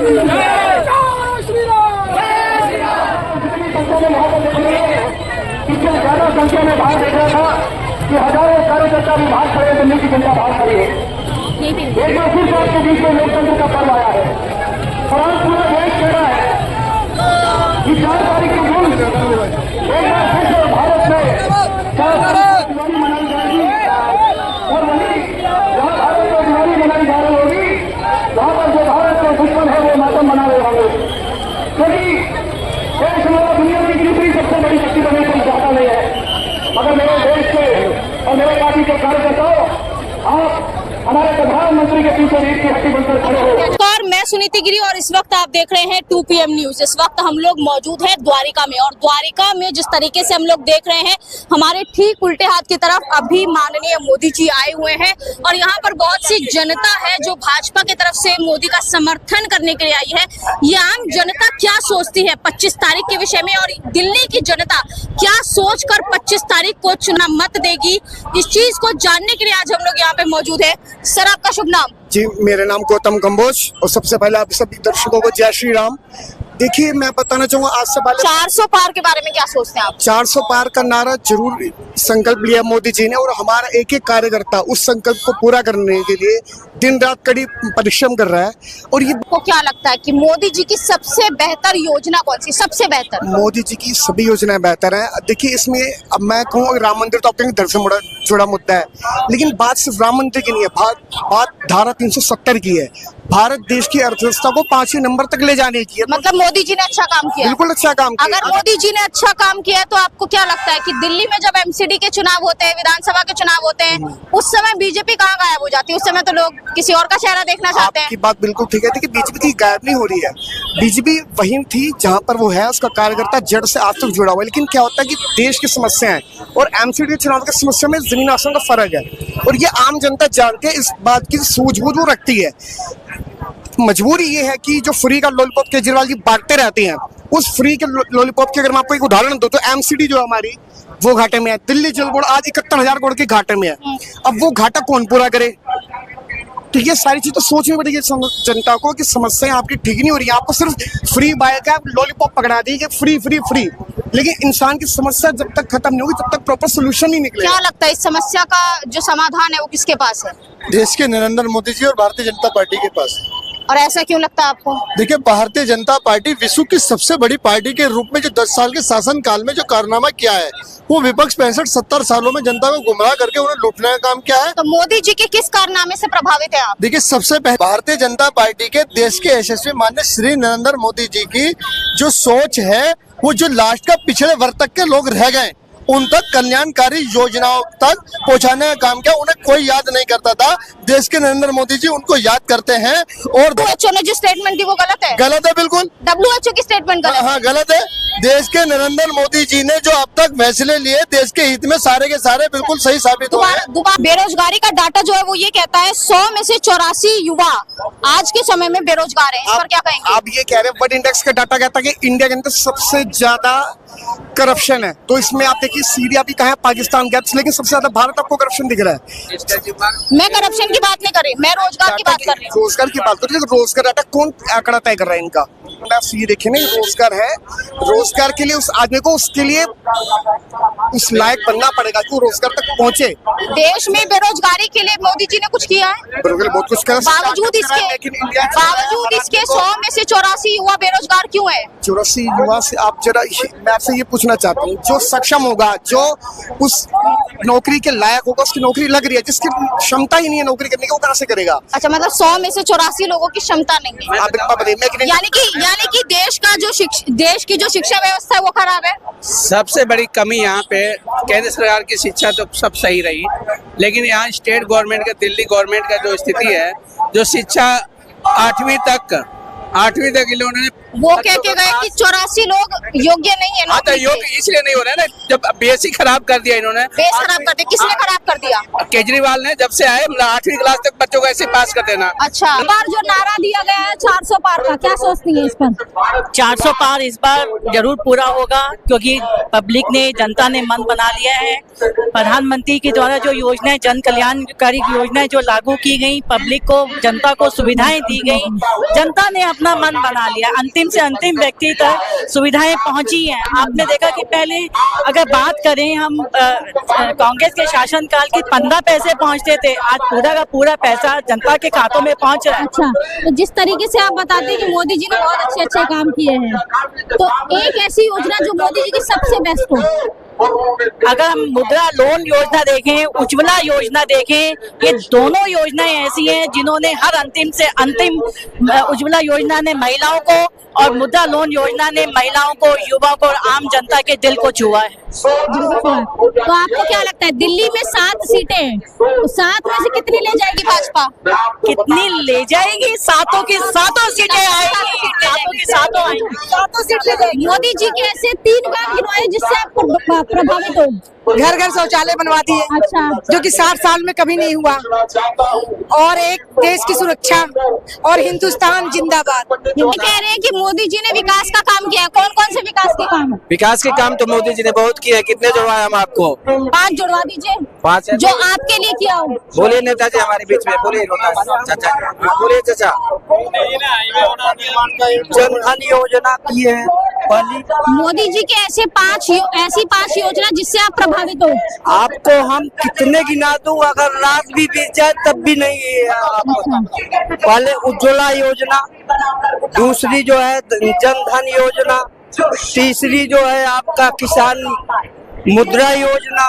ज्यादा संख्या में भाग देख रहा था कि हजारों कार्यकर्ता भी भाग खड़े, दिल्ली की जनता भाग खड़ी है। एक बार फिर आपके बीच में लोकतंत्र का पर्व आया है और आज पूरा देश कह रहा है कि 4 तारीख के दिन एक बार फिर से भारत में 4 तारीख को दिवाली मनाई जाएगी और वही जहाँ भारत में दिवाली मनाई जा रही होगी वहाँ पर जो भारत के दुश्मन है वो मातम मना रहे होंगे, क्योंकि देश हमारा दुनिया की दूसरी सबसे बड़ी शक्ति बनने को चाहता नहीं है। मगर मेरे देश के और मेरे पार्टी के कार्यकर्ताओं, आप हमारे प्रधानमंत्री के पीछे रीढ़ की हड्डी बनकर खड़े हो। और मैं सुनीति गिरी और इस वक्त आप देख रहे हैं 2 PM न्यूज। इस वक्त हम लोग मौजूद हैं द्वारिका में और द्वारिका में जिस तरीके से हम लोग देख रहे हैं हमारे ठीक उल्टे हाथ की तरफ अभी माननीय मोदी जी आए हुए हैं और यहाँ पर बहुत सी जनता है जो भाजपा की तरफ से मोदी का समर्थन करने के लिए आई है। ये आम जनता क्या सोचती है 25 तारीख के विषय में और दिल्ली की जनता क्या सोचकर 25 तारीख को चुनाव मत देगी, इस चीज को जानने के लिए आज हम लोग यहाँ पे मौजूद है। सर आपका शुभ नाम? जी, मेरा नाम गौतम कंबोज और सबसे पहले आप सभी दर्शकों को जय श्री राम। देखिए, मैं बताना चाहूंगा आज से पहले 400 पार के बारे में क्या सोचते हैं आप? 400 पार का नारा जरूर संकल्प लिया मोदी जी ने और हमारा एक एक कार्यकर्ता उस संकल्प को पूरा करने के लिए दिन रात कड़ी परिश्रम कर रहा है। और ये आपको क्या लगता है कि मोदी जी की सबसे बेहतर योजना कौन सी? सबसे बेहतर मोदी जी की सभी योजनाएं बेहतर हैं। देखिए, इसमें अब मैं कहूँ राम मंदिर तो आपके घर से जुड़ा मुद्दा है, लेकिन बात सिर्फ राम मंदिर की नहीं है, बात धारा 370 की है। भारत देश की अर्थव्यवस्था को 5वें नंबर तक ले जाने की है। मतलब मोदी जी ने अच्छा काम किया? बिल्कुल अच्छा काम किया। अगर मोदी जी ने अच्छा काम किया तो आपको क्या लगता है कि दिल्ली में जब MCD के चुनाव होते हैं, विधानसभा के चुनाव होते हैं, उस समय बीजेपी कहाँ गायब हो जाती है? उस समय तो लोग किसी और का चेहरा देखना चाहते हैं। आपकी बात बिल्कुल ठीक है। देखिए, बीजेपी की गायब नहीं हो रही है, बीजेपी वहीं थी जहां पर वो है, उसका कार्यकर्ता जड़ से आज तक जुड़ा हुआ है। लेकिन क्या होता है कि देश की समस्याएं और MCD चुनाव की समस्या में जमीन आसमान का फर्क है और ये आम जनता जानती है, इस बात की सूझबूझ वो रखती है। मजबूरी ये है कि जो फ्री का लॉलीपॉप केजरीवाल जी बांटते रहते हैं, उस फ्री के लॉलीपॉप की अगर मैं आपको एक उदाहरण दूं तो MCD जो हमारी वो घाटे में है, दिल्ली जल बोर्ड आज 71,000 करोड़ के घाटे में है। अब वो घाटा कौन पूरा करे? तो ये सारी चीज तो सोचनी पड़ेगी जनता को कि समस्याएं आपकी ठीक नहीं हो रही है। आपको सिर्फ फ्री बाइक है, लॉलीपॉप पकड़ा दी कि फ्री फ्री फ्री, लेकिन इंसान की समस्या जब तक खत्म नहीं होगी तब तक प्रॉपर सोल्यूशन नहीं निकलेगा। क्या लगता है इस समस्या का जो समाधान है वो किसके पास है? देश के नरेंद्र मोदी जी और भारतीय जनता पार्टी के पास। और ऐसा क्यों लगता है आपको? देखिए, भारतीय जनता पार्टी विश्व की सबसे बड़ी पार्टी के रूप में जो 10 साल के शासन काल में जो कारनामा किया है, वो विपक्ष 65-70 सालों में जनता को गुमराह करके उन्हें लूटने का काम किया है। तो मोदी जी के किस कारनामे से प्रभावित है आप? देखिए, सबसे पहले भारतीय जनता पार्टी के देश के यशस्वी माननीय श्री नरेंद्र मोदी जी की जो सोच है, वो जो लास्ट का पिछड़े वर्ग तक के लोग रह गए उन तक कल्याणकारी योजनाओं तक पहुंचाने का काम किया। उन्हें कोई याद नहीं करता था, देश के नरेंद्र मोदी जी उनको याद करते हैं। और WHO ने जो स्टेटमेंट दी वो गलत है? गलत है, बिल्कुल। WHO की स्टेटमेंट गलत? हाँ, गलत है। देश के नरेंद्र मोदी जी ने जो अब तक फैसले लिए देश के हित में सारे के सारे बिल्कुल सही साबित हुए हैं। बेरोजगारी का डाटा जो है वो ये कहता है 100 में से 84 युवा आज के समय में बेरोजगार हैं। इस पर क्या कहेंगे? आप ये कह रहे हैं, वर्ल्ड इंडेक्स का डाटा कहता है कि इंडिया के अंदर सबसे ज्यादा करप्शन है, तो इसमें आप देखिए सीरिया भी कहाँ है, पाकिस्तान गया, लेकिन सबसे ज्यादा भारत आपको करप्शन दिख रहा है। मैं करप्शन की बात नहीं कर रही, मैं रोजगार की बात कर रही हूँ। रोजगार की बात कर रही हूँ। रोजगार डाटा कौन आंकड़ा तय कर रहा है इनका? आप ये देखिए ना, रोजगार है, रोजगार के लिए उस आदमी को उसके लिए उस लायक बनना पड़ेगा कि वो रोजगार तक पहुंचे। देश में बेरोजगारी के लिए मोदी जी ने कुछ किया है? बहुत कुछ करा, बावजूद इसके 100 में से 84 युवा बेरोजगार क्यों है? 84 युवा से आप जरा, मैं आपसे ये पूछना चाहता हूँ, जो सक्षम होगा, जो उस नौकरी के लायक होगा, उसकी नौकरी लग रही है, जिसकी क्षमता ही नहीं है नौकरी करने की, वो कहाँ से करेगा? अच्छा, मतलब 100 में से 84 लोगों की क्षमता नहीं है। यानी कि देश की जो शिक्षा व्यवस्था है वो खराब है। सबसे बड़ी कमी यहाँ पे केंद्र सरकार की शिक्षा तो सब सही रही, लेकिन यहाँ स्टेट गवर्नमेंट का, दिल्ली गवर्नमेंट का जो स्थिति है, जो शिक्षा 8वीं तक इन्होंने वो कह के गए कि 84 लोग योग्य नहीं है हाँ तो नौकरी योग के। इसलिए नहीं हो रहा है ना, जब बेसिक खराब कर दिया इन्होंने। बेस खराब कर दिया, किसने खराब कर दिया? केजरीवाल ने जब से आए, मतलब 8वीं क्लास तक बच्चों को ऐसे पास कर देना। अच्छा, इस बार जो नारा दिया गया है 400 पार का, क्या सोचती है इस पर? 400 पार इस बार जरूर पूरा होगा, क्योंकि पब्लिक ने, जनता ने मन बना लिया है। प्रधानमंत्री के द्वारा जो योजनाएं, जन कल्याणकारी योजनाएं जो लागू की गई, पब्लिक को, जनता को सुविधाएं दी गई, जनता ने अपना मन बना लिया। अंतिम से अंतिम व्यक्ति तक सुविधाएं पहुंची हैं। आपने देखा कि पहले अगर बात करें हम कांग्रेस के शासनकाल की 15 पैसे पहुंचते थे, आज पूरा का पूरा पैसा जनता के खातों में पहुंच रहा है। अच्छा, तो जिस तरीके से आप बताते हैं कि मोदी जी ने बहुत अच्छे अच्छे काम किए हैं, तो एक ऐसी योजना जो मोदी जी की सबसे बेस्ट हो। अगर हम मुद्रा लोन योजना देखें, उज्ज्वला योजना देखें, ये दोनों योजनाएं ऐसी हैं जिन्होंने हर अंतिम से अंतिम, उज्ज्वला योजना ने महिलाओं को और मुद्रा लोन योजना ने महिलाओं को, युवाओं को और आम जनता के दिल को छुआ है। तो आपको क्या लगता है, दिल्ली में 7 सीटें हैं, तो 7 में से कितनी ले जाएगी भाजपा? कितनी ले जाएगी? 7 की 7 सीटें आएंगी, 7 की 7 आएंगी, 7 सीट ले जाएगी। मोदी जी के ऐसे 3 काम गिनवाए जिससे आप प्रभावित हो। घर घर शौचालय बनवा दिए, अच्छा, जो कि 60 साल में कभी नहीं हुआ, और एक देश की सुरक्षा, और हिंदुस्तान जिंदाबाद। ये कह रहे हैं कि मोदी जी ने विकास का काम किया है। कौन कौन से विकास के काम? विकास के काम तो मोदी जी ने बहुत किए हैं। कितने जुड़वाए हम आपको? 5 जुड़वा दीजिए, 5 जो आपके लिए किया हो। बोलिए नेताजी हमारे बीच में, बोलिए चाचा, बोलिए चाचा। जन धन योजना की है पहली। मोदी जी के ऐसी 5 योजना जिससे आप प्रभावित हो। आपको हम कितने गिना दूं, अगर रात भी बीत जाए तब भी नहीं है आपको। पहले उज्ज्वला योजना, दूसरी जो है जन धन योजना, तीसरी जो है आपका किसान मुद्रा योजना,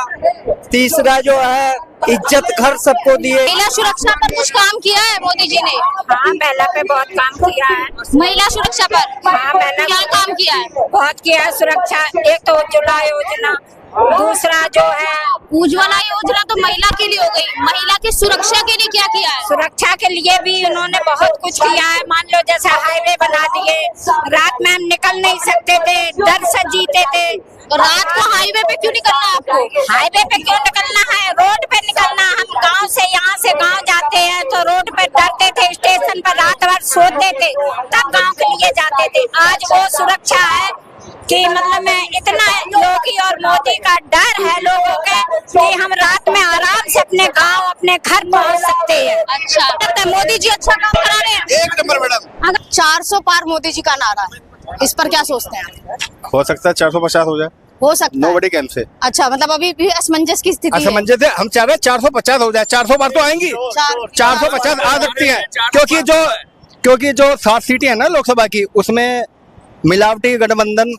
तीसरा जो है इज्जत घर सबको दिए। महिला सुरक्षा पर कुछ काम किया है मोदी जी ने? हाँ, महिला पे बहुत काम किया है। महिला सुरक्षा पर हाँ, महिला क्या काम किया है? बहुत किया है सुरक्षा। एक तो उज्ज्वला योजना, दूसरा जो है उज्ज्वला योजना तो महिला के लिए हो गई, महिला की सुरक्षा के लिए क्या किया है? सुरक्षा के लिए भी उन्होंने बहुत कुछ किया है। मान लो जैसे हाईवे बना दिए, रात में हम निकल नहीं सकते थे, डर से जीते थे। तो रात को हाईवे पे क्यों निकलना है आपको? हाईवे पे क्यों निकलना है? रोड पे निकलना। हम गांव से, यहाँ से गांव जाते हैं तो रोड पे डरते थे, स्टेशन पर रात भर सोते थे, तब गांव के लिए जाते थे। आज वो सुरक्षा है कि मतलब में इतना योगी और मोदी का डर है लोगों के कि हम रात में आराम से अपने गांव, अपने घर पहुंच सकते हैं। अच्छा, लगता है मोदी जी अच्छा काम करा रहे हैं। 1 नंबर मैडम। अगर 400 पार मोदी जी का नारा है, इस पर क्या सोचते हैं आप? हो सकता है 450 हो जाए, हो सकता है। नोबडी कैंप से। अच्छा, मतलब अभी भी असमंजस की स्थिति है। असमंजस है, हम चाह रहे हैं 450 हो जाए। 400 बार तो आएंगी, 450 आ सकती है, क्योंकि जो 7 सीटें हैं ना लोकसभा की, उसमें मिलावटी गठबंधन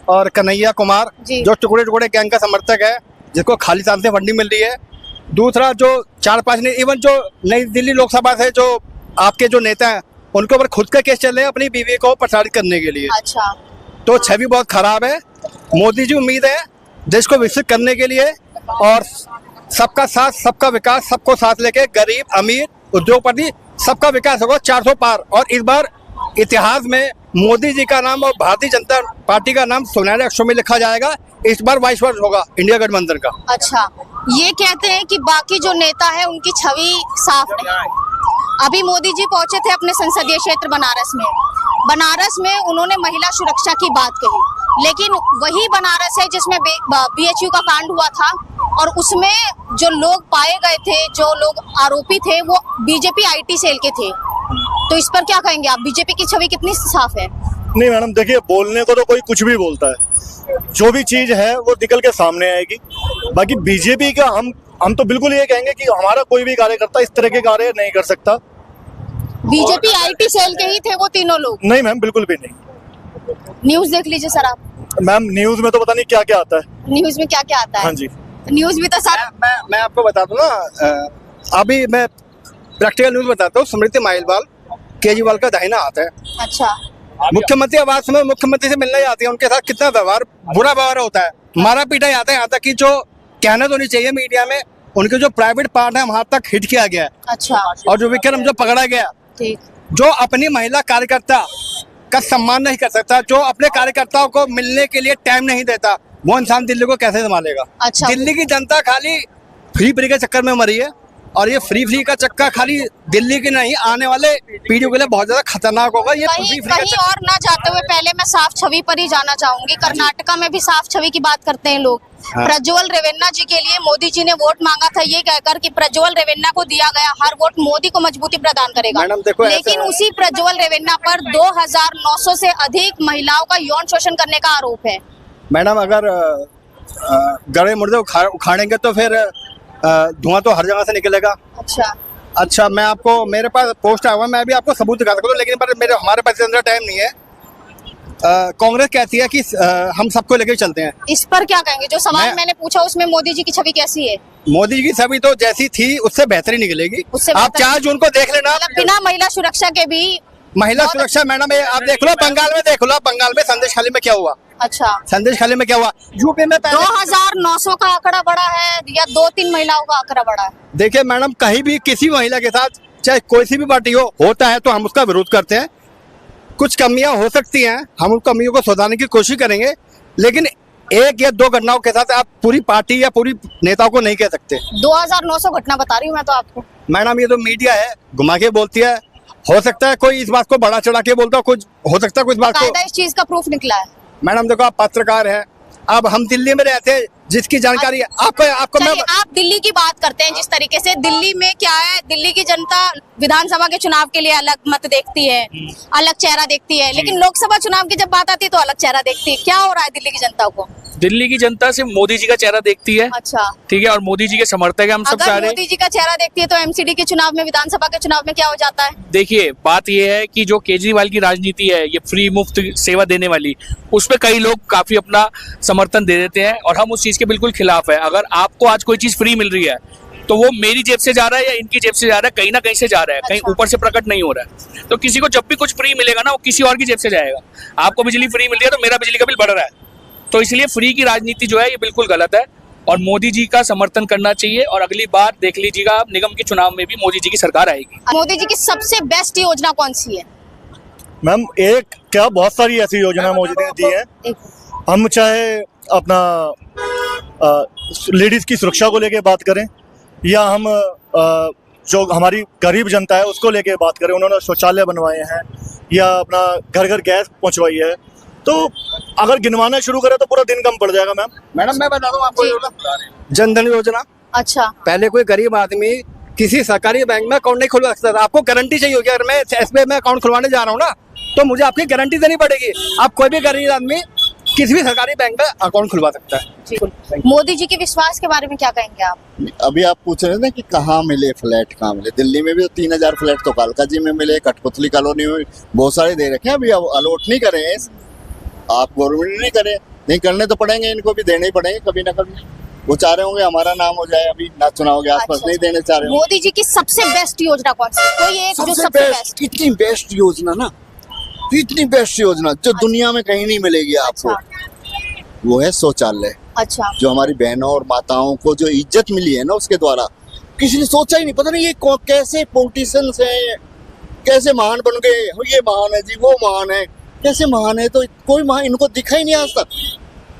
और कन्हैया कुमार जो टुकड़े गैंग का समर्थक है, जिसको खाली शान से फंडिंग मिल रही है। दूसरा जो 4-5 ने, इवन जो नई दिल्ली लोकसभा से जो आपके जो नेता हैं, उनके ऊपर खुद का केस चल रहे हैं अपनी बीवी को प्रताड़ित करने के लिए। अच्छा, तो छवि बहुत खराब है। मोदी जी उम्मीद है देश को विकसित करने के लिए, और सबका साथ, सबका विकास, सबको साथ लेके गरीब, अमीर, उद्योगपति, सबका विकास होगा। 400 पार। और इस बार इतिहास में मोदी जी का नाम और भारतीय जनता पार्टी का नाम सुनहरे अक्षरों में लिखा जाएगा। इस बार 22 वर्ष होगा इंडिया गठबंधन का। अच्छा, ये कहते हैं कि बाकी जो नेता है उनकी छवि साफ नहीं है। अभी मोदी जी पहुंचे थे अपने संसदीय क्षेत्र बनारस में उन्होंने महिला सुरक्षा की बात कही, लेकिन वही बनारस है जिसमें BHU का कांड हुआ था, और उसमें जो लोग पाए गए थे, जो लोग आरोपी थे, वो बीजेपी IT सेल के थे। तो इस पर क्या कहेंगे आप? बीजेपी की छवि कितनी साफ है? नहीं मैडम, देखिए, बोलने को तो कोई कुछ भी बोलता है, जो भी चीज है वो निकल के सामने आएगी। बाकी बीजेपी का हम तो बिल्कुल ये कहेंगे कि हमारा कोई भी कार्यकर्ता इस तरह के कार्य नहीं कर सकता। बीजेपी IT सेल के ही थे वो तीनों लोग? नहीं मैम, बिल्कुल भी नहीं। न्यूज देख लीजिए सर आप। मैम, न्यूज में तो पता नहीं क्या क्या आता है। न्यूज में क्या क्या आता है? हाँ जी, न्यूज भी तो सर। मैं आपको बता दूं ना, अभी मैं प्रैक्टिकल न्यूज बताता हूँ। स्मृति मालिवाल केजरीवाल का दाहिना हाथ है। अच्छा, मुख्यमंत्री आवास में मुख्यमंत्री से मिलने आती है, उनके साथ कितना व्यवहार, बुरा व्यवहार होता है, मारा पीटा जाता है। यहाँ तक कि जो कहना तो नहीं चाहिए मीडिया में, उनके जो प्राइवेट पार्ट है वहां तक हिट किया गया है। अच्छा, और जो विक्रम जो पकड़ा गया, ठीक। जो अपनी महिला कार्यकर्ता का सम्मान नहीं कर सकता, जो अपने कार्यकर्ताओं को मिलने के लिए टाइम नहीं देता, वो इंसान दिल्ली को कैसे संभालेगा? अच्छा। दिल्ली की जनता खाली फ्री के चक्कर में मरी है, और ये फ्री का चक्कर खाली दिल्ली की नहीं, आने वाले पीढ़ियों के लिए बहुत ज्यादा खतरनाक होगा। ये कहीं और ना जाते हुए पहले मैं साफ छवि पर ही जाना चाहूंगी। कर्नाटका में भी साफ छवि की बात करते हैं लोग। हाँ। प्रज्वल रेवन्ना जी के लिए मोदी जी ने वोट मांगा था, ये कहकर कि प्रज्वल रेवन्ना को दिया गया हर वोट मोदी को मजबूती प्रदान करेगा। मैडम देखो, लेकिन उसी प्रज्वल रेवन्ना पर 2900 से अधिक महिलाओं का यौन शोषण करने का आरोप है। मैडम अगर गड़े मुर्दे उखाड़ेंगे तो फिर धुआं तो हर जगह से निकलेगा। अच्छा, मैं आपको, मेरे पास पोस्ट आया हुआ, मैं भी आपको सबूत दिखा सकता हूँ, लेकिन पर हमारे पास अंदर टाइम नहीं है। कांग्रेस कहती है कि हम सबको लेके चलते हैं। इस पर क्या कहेंगे? जो सवाल मैंने पूछा उसमें मोदी जी की छवि कैसी है? मोदी जी की छवि तो जैसी थी उससे बेहतरी निकलेगी। आप 4 जून को देख लेना। बिना महिला सुरक्षा के भी महिला सुरक्षा, मैडम आप देख लो, बंगाल में देख लो, बंगाल में संदेश खाली में क्या हुआ। अच्छा, संदेश खाली में क्या हुआ? यूपी में 2900 का आंकड़ा बड़ा है या 2-3 महिलाओं का आंकड़ा बड़ा है? देखिए मैडम, कहीं भी किसी महिला के साथ चाहे कोई सी भी पार्टी हो, होता है तो हम उसका विरोध करते हैं। कुछ कमियां हो सकती हैं, हम उन कमियों को सुधारने की कोशिश करेंगे, लेकिन 1 या 2 घटनाओं के साथ आप पूरी पार्टी या पूरी नेताओं को नहीं कह सकते। 2900 घटना बता रही हूँ मैं तो आपको। मैडम ये तो मीडिया है, घुमा के बोलती है। हो सकता है कोई इस बात को बड़ा चढ़ा के बोलता, कुछ हो सकता है कुछ बात को। इस चीज का प्रूफ निकला है। मैडम देखो, आप पत्रकार हैं, अब हम दिल्ली में रहते हैं, जिसकी जानकारी है आपको आप दिल्ली की बात करते हैं। जिस तरीके से दिल्ली में क्या है, दिल्ली की जनता विधानसभा के चुनाव के लिए अलग मत देखती है, अलग चेहरा देखती है, लेकिन लोकसभा चुनाव की जब बात आती है तो अलग चेहरा देखती है। क्या हो रहा है दिल्ली की जनता को? दिल्ली की जनता सिर्फ मोदी जी का चेहरा देखती है। अच्छा, ठीक है, और मोदी जी के समर्थक है हम सब सारे। मोदी जी का चेहरा देखती है तो एमसीडी के चुनाव में, विधानसभा के चुनाव में क्या हो जाता है? देखिए, बात ये है कि जो केजरीवाल की राजनीति है, ये फ्री मुफ्त सेवा देने वाली, उस पे कई लोग काफी अपना समर्थन दे देते हैं, और हम उस चीज के बिल्कुल खिलाफ है। अगर आपको आज कोई चीज फ्री मिल रही है तो वो मेरी जेब से जा रहा है या इनकी जेब से जा रहा है, कहीं ना कहीं से जा रहा है। कहीं ऊपर से प्रकट नहीं हो रहा है। तो किसी को जब भी कुछ फ्री मिलेगा ना, वो किसी और की जेब से जाएगा। आपको बिजली फ्री मिल रही है तो मेरा बिजली का बिल बढ़ रहा है, तो इसलिए फ्री की राजनीति जो है ये बिल्कुल गलत है, और मोदी जी का समर्थन करना चाहिए। और अगली बार देख लीजिएगा आप, निगम के चुनाव में भी मोदी जी की सरकार आएगी। मोदी जी की सबसे बेस्ट योजना कौन सी है? मैम एक क्या, बहुत सारी ऐसी योजना मोदी ने दी है। हम चाहे अपना लेडीज की सुरक्षा को लेके बात करें, या हम जो हमारी गरीब जनता है उसको लेके बात करें, उन्होंने शौचालय बनवाए हैं या अपना घर घर गैस पहुंचवाई है, तो अगर गिनवाना शुरू करें तो पूरा दिन कम पड़ जाएगा। मैडम मैं बता दूं आपको, जनधन योजना। अच्छा, पहले कोई गरीब आदमी किसी सरकारी बैंक में अकाउंट नहीं खुलवा सकता था। आपको गारंटी चाहिए होगी, अगर मैं एसबीआई में अकाउंट खुलवाने जा रहा हूँ ना, तो मुझे आपकी गारंटी देनी पड़ेगी। आप कोई भी गरीब आदमी किसी भी सरकारी बैंक में अकाउंट खुलवा सकता है। मोदी जी के विश्वास के बारे में क्या कहेंगे आप? अभी आप पूछ रहे थे ना कि कहाँ मिले फ्लैट, कहाँ मिले। दिल्ली में भी 3000 फ्लैट तो कालका जी में मिले, कठपुतली कॉलोनी में बहुत सारे दे रखे हैं। अभी अलॉट नहीं करे हैं, आप गवर्नमेंट नहीं करे, नहीं करने तो पड़ेंगे, इनको भी देने ही पड़ेंगे कभी ना कभी। वो चाह रहे होंगे हमारा नाम हो जाए, अभी ना चुनाव के आसपास नहीं देने चाह रहे। मोदी जी की सबसे बेस्ट योजना कौन सी? कोई एक जो सबसे बेस्ट? इतनी बेस्ट योजना ना, इतनी बेस्ट योजना जो दुनिया में कहीं नहीं मिलेगी आपको, वो है शौचालय। अच्छा, जो हमारी बहनों और माताओं को जो इज्जत मिली है ना उसके द्वारा, किसी ने सोचा ही नहीं। पता नहीं ये कैसे पॉलिटिशियंस हैं, कैसे महान बन गए, ये महान है जी, वो महान है, कैसे महान है, तो कोई महान इनको दिखा ही नहीं आज तक।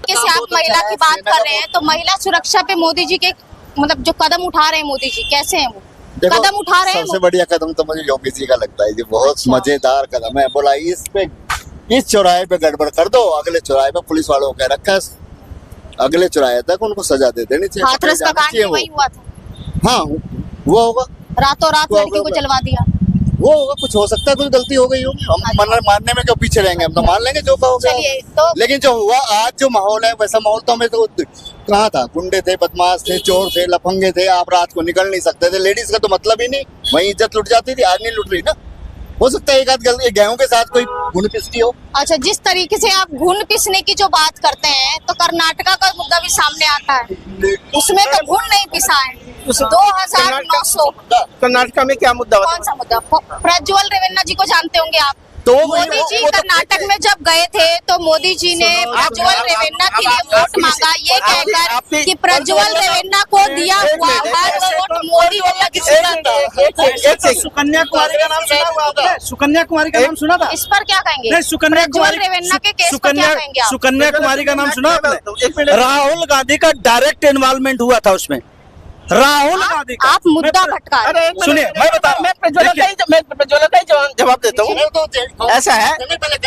कैसे आप महिला की बात कर रहे हैं, तो महिला सुरक्षा पे मोदी जी के मतलब जो कदम उठा रहे हैं मोदी जी, कैसे हैं वो कदम उठा रहे हैं? सबसे बढ़िया कदम तो मुझे योगी जी का लगता है जी, बहुत मजेदार कदम है। बोला इस चौराहे पे गड़बड़ कर दो, अगले चौराहे पे पुलिस वालों को कह रखा है, अगले चौराहे तक उनको सजा दे देनी चाहिए। हाथरस का कांड वही हुआ था। हाँ, वो होगा, रातों रात लड़की को जलवा दिया, वो होगा। कुछ हो सकता है, कुछ गलती हो गई होगी, हम मानने में क्यों पीछे रहेंगे, हम तो मान लेंगे जो हो गया। लेकिन जो हुआ आज जो माहौल है, वैसा माहौल तो हमें तो कहाँ था। गुंडे थे, बदमाश थे, चोर थे, लफंगे थे, आप रात को निकल नहीं सकते थे। लेडीज का तो मतलब ही नहीं, वही इज्जत लुट जाती थी, आज नहीं लुट रही ना। हो सकता है एक आध गलती गेहूं के साथ कोई घुन पिसती हो। अच्छा, जिस तरीके से आप घुन पिसने की जो बात करते हैं, तो कर्नाटका का मुद्दा भी सामने आता है, उसमें तो घुन नहीं पिसा है। 2900 कर्नाटका में क्या मुद्दा? कौन सा मुद्दा? प्रज्वल रेवन्ना जी को जानते होंगे आप, तो मोदी जी कर्नाटक में जब गए थे तो मोदी जी ने प्रज्वल रेवन्ना के लिए वोट मांगा, ये कहकर कि प्रज्वल रेवन्ना को दिया हुआ हर वोट मोदी वाला सुकन्या कुमारी का नाम सुना हुआ आपने? सुकन्या कुमारी का नाम सुना था? इस पर क्या कहेंगे? नहीं, सुकन्या प्रज्वल रेवन्ना के केस पर क्या कहेंगे आप? सुकन्या कुमारी का नाम सुना आपने? राहुल गांधी का डायरेक्ट इन्वॉल्वमेंट हुआ था उसमें। राहुल गांधी का। आप मुद्दा भटका रहे हैं। सुनिए, मैं बता, मैं प्रज्वला का ही जवाब देता हूँ। ऐसा है,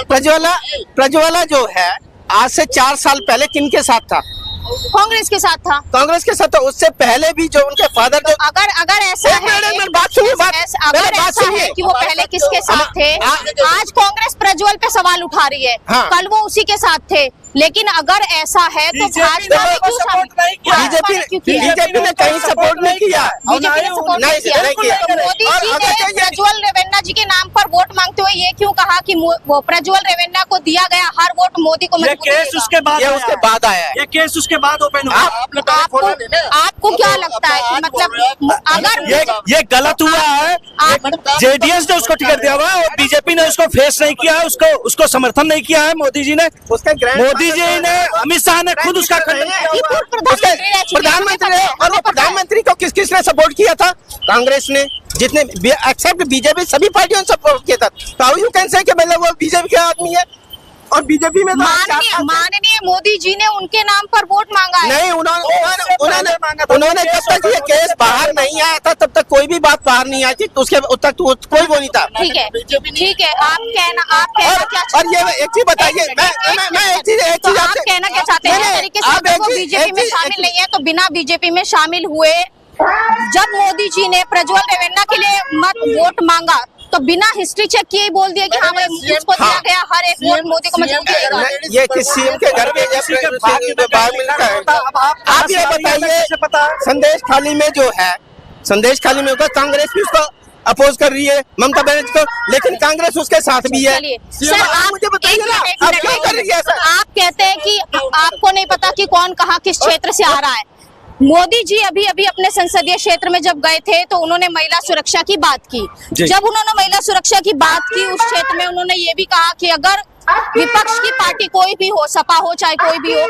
प्रज्वला जो है आज से 4 साल पहले किनके साथ था? कांग्रेस के साथ था। कांग्रेस के साथ था। उससे पहले भी जो उनके फादर जो अगर ऐसा है, बात सुनिए, अगर ऐसा है कि वो पहले किसके साथ थे, आज कांग्रेस प्रज्वल पे सवाल उठा रही है, कल वो उसी के साथ थे। लेकिन अगर ऐसा है तो भाजपा ने क्यों सपोर्ट नहीं किया? बीजेपी ने कहीं सपोर्ट नहीं किया। बीजेपी ने सपोर्ट नहीं किया। मोदी जी ने प्रज्वल रेवन्ना जी के नाम पर वोट मांगते हुए ये क्यों कहा कि वो प्रज्वल रेवन्ना को दिया गया हर वोट मोदी को? ये केस उसके बाद आया है। ये केस उसके बाद ओपन हुआ। आपको क्या लगता है कि मतलब अगर ये गलत हुआ है, जेडीएस ने उसको टिकट दिया हुआ है और बीजेपी ने उसको फेस नहीं किया है, उसको समर्थन नहीं किया है। मोदी जी ने अमित शाह ने खुद उसका प्रधानमंत्री, और वो प्रधानमंत्री को किसने सपोर्ट किया था? कांग्रेस ने, जितने एक्सेप्ट बीजेपी सभी पार्टियों ने सपोर्ट किया था। तो हाउ यू कैन से कि मतलब वो बीजेपी का आदमी है और बीजेपी में माननीय मोदी जी ने उनके नाम पर वोट मांगा है। नहीं, उन्होंने जब तक ये केस बाहर नहीं आया था तब तक कोई भी बात बाहर नहीं आई थी। तो उसके तक तो कोई वो नहीं था। ठीक है, आप कहना क्या? और ये एक चीज बताइए, मैं एक चीज आप कहना क्या चाहते हैं? तरीके से वो बीजेपी में शामिल नहीं है तो बिना बीजेपी में शामिल हुए जब मोदी जी ने प्रज्वल रेवन्ना के लिए वोट मांगा तो बिना हिस्ट्री चेक किए बोल दिया कि हाँ भाई मुझको दिया गया हर एक वोट मोदी को मजबूत करेगा। ये किस सीएम के घर में बाहर मिलता है? आप ये बताइए, संदेश खाली में जो है, संदेश खाली में होगा, कांग्रेस भी उसको अपोज कर रही है, ममता बनर्जी को, लेकिन कांग्रेस उसके साथ भी है। सर आप मुझे बताइए ना, आप क्यों कर रही है? आप कहते हैं कि आपको नहीं पता कि कौन कहाँ किस क्षेत्र से आ रहा है। मोदी जी अभी अपने संसदीय क्षेत्र में जब गए थे तो उन्होंने महिला सुरक्षा की बात की। जब उन्होंने महिला सुरक्षा की बात की उस क्षेत्र में उन्होंने ये भी कहा कि अगर विपक्ष की पार्टी कोई भी हो, सपा हो चाहे कोई भी हो,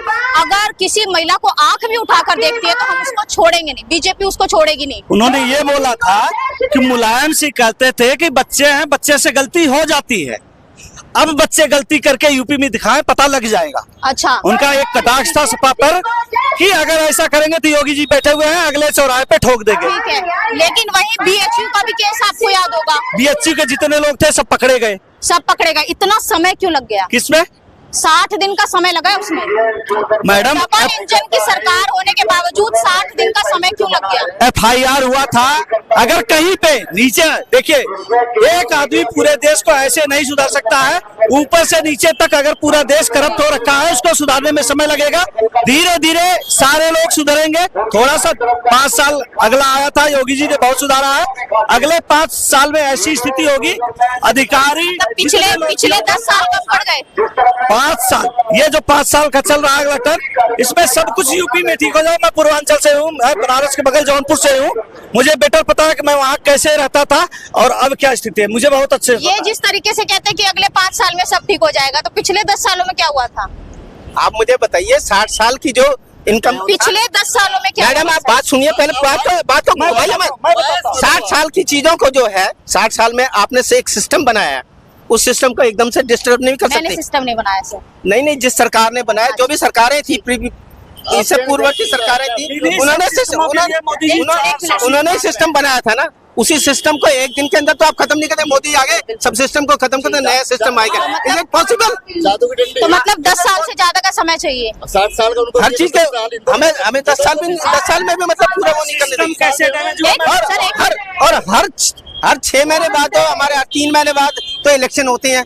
अगर किसी महिला को आंख भी उठाकर देखती है तो हम उसको छोड़ेंगे नहीं, बीजेपी उसको छोड़ेगी नहीं। उन्होंने ये बोला था कि मुलायम सिंह कहते थे कि बच्चे हैं, बच्चे से गलती हो जाती है। अब बच्चे गलती करके यूपी में दिखाएं, पता लग जाएगा। अच्छा, उनका एक कटाक्ष था सपा पर कि अगर ऐसा करेंगे तो योगी जी बैठे हुए हैं, अगले चौराहे पे ठोक देंगे। ठीक है, लेकिन वहीं बीएचयू का भी केस आपको याद होगा। बीएचयू के जितने लोग थे सब पकड़े गए। इतना समय क्यों लग गया? किसमें? 60 दिन का समय लगा उसमें। मैडम, डबल इंजन की सरकार होने के बावजूद 60 दिन का समय क्यों लग गया? FIR हुआ था। अगर कहीं पे नीचे देखिए, एक आदमी पूरे देश को ऐसे नहीं सुधार सकता है। ऊपर से नीचे तक अगर पूरा देश करप्ट हो रखा है, उसको सुधारने में समय लगेगा। धीरे धीरे सारे लोग सुधरेंगे। थोड़ा सा 5 साल अगला आया था, योगी जी ने बहुत सुधारा है। अगले 5 साल में ऐसी स्थिति होगी, अधिकारी पिछले 10 साल कब बढ़ गए? 5 साल, ये जो 5 साल का चल रहा है अगला टर्म, इसमें सब कुछ यूपी में ठीक हो जाए। मैं पूर्वांचल से हूँ, मैं बनारस के बगल जौनपुर से हूँ, मुझे बेटर पता है कि मैं वहाँ कैसे रहता था और अब क्या स्थिति है, मुझे बहुत अच्छे। ये जिस तरीके से कहते हैं कि अगले 5 साल में सब ठीक हो जाएगा, तो पिछले 10 सालों में क्या हुआ था? आप मुझे बताइए, 60 साल की जो इनकम पिछले 10 सालों में क्या? मैडम, आप बात सुनिए, पहले बात को घुमाइए मत। 60 साल की चीजों को जो है, 60 साल में आपने से एक सिस्टम बनाया है, उस सिस्टम को एकदम से डिस्टर्ब नहीं कर सकते। मैंने सिस्टम नहीं बनाया सर। नहीं, जिस सरकार ने बनाया, जो भी सरकारें थी, इससे पूर्व की सरकारें थी, उन्होंने सिस्टम बनाया था ना। उसी सिस्टम को एक दिन के अंदर तो आप खत्म नहीं करते। मोदी आगे सब सिस्टम को खत्म करते, नया सिस्टम आएगा। Is it possible? तो मतलब 10 साल से ज्यादा का समय चाहिए। 60 साल का उनको हर चीज के हमें 10 साल में भी मतलब पूरा वो नहीं करने देंगे। और हर 6 महीने बाद, हमारे 3 महीने बाद तो इलेक्शन होते हैं।